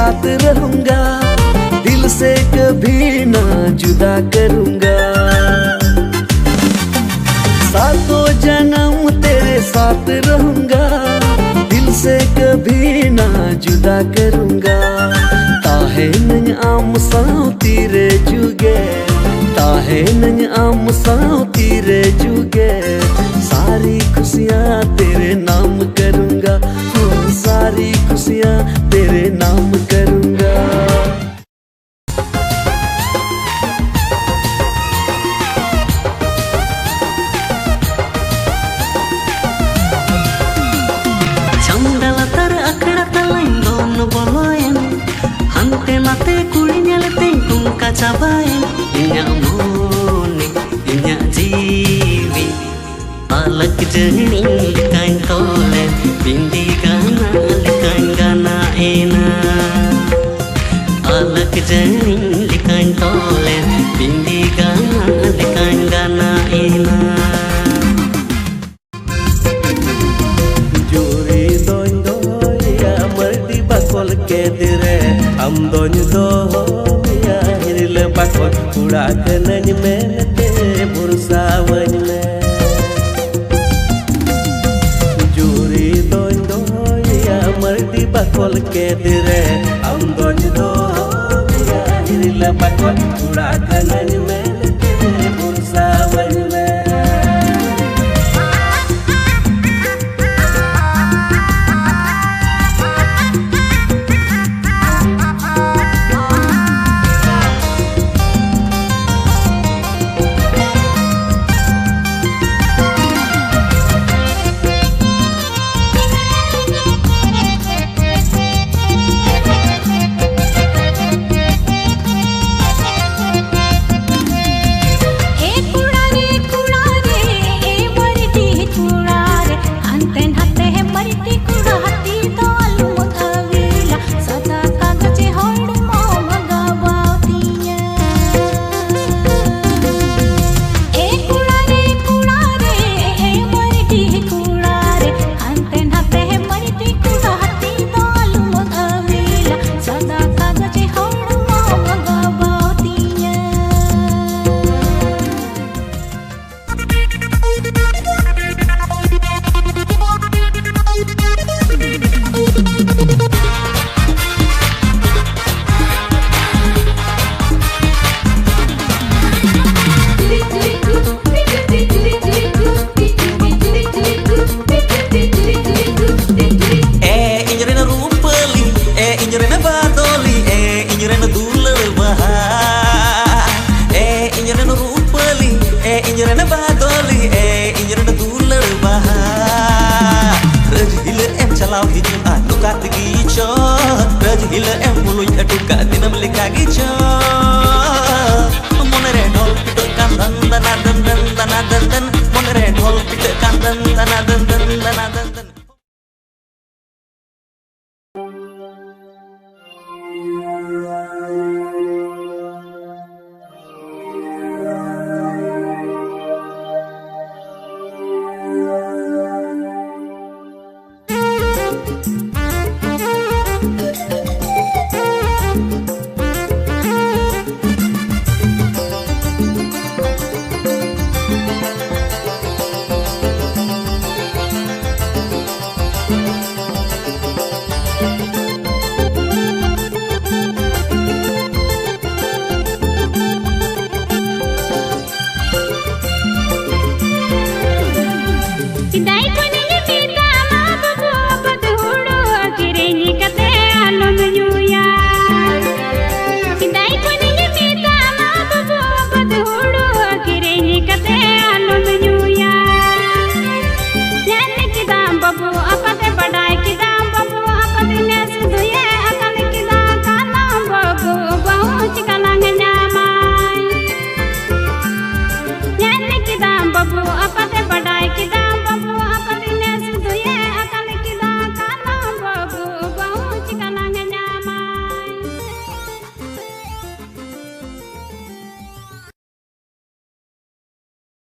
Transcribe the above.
साथ रहूंगा, दिल से कभी ना जुदा करूंगा। सातों जन्म तेरे साथ रहूंगा, दिल से कभी ना जुदा करूंगा। ताहे नंग आम साव तीरे जुगे, ताहे नंग आम साव तीरे जुगे। सारी खुशियाँ तेरे नाम करूंगा, हाँ सारी खुशियाँ तेरे नाम करूंगा। चंदला तर अखड़ा तलाइन दोन बोलोयन, हंते नाते कुड़ी नेलते कुंका चाबायन। इन्या मोने इन्या जीवी अलग जहनी काइन तोले, बिंदी गाना लिकाइन गाना एना। अलग जहनी काइन तोले, बिंदी गाना लिकाइन गाना एना। Juri doin doi ya merdi bakol ke dire, am doin doi ya hirile bakol kuda kenany mete bursa wanyme. Juri doin doi ya merdi bakol ke dire, am doin doi ya hirile bakol kuda kenany mete bursa wanyme. Dai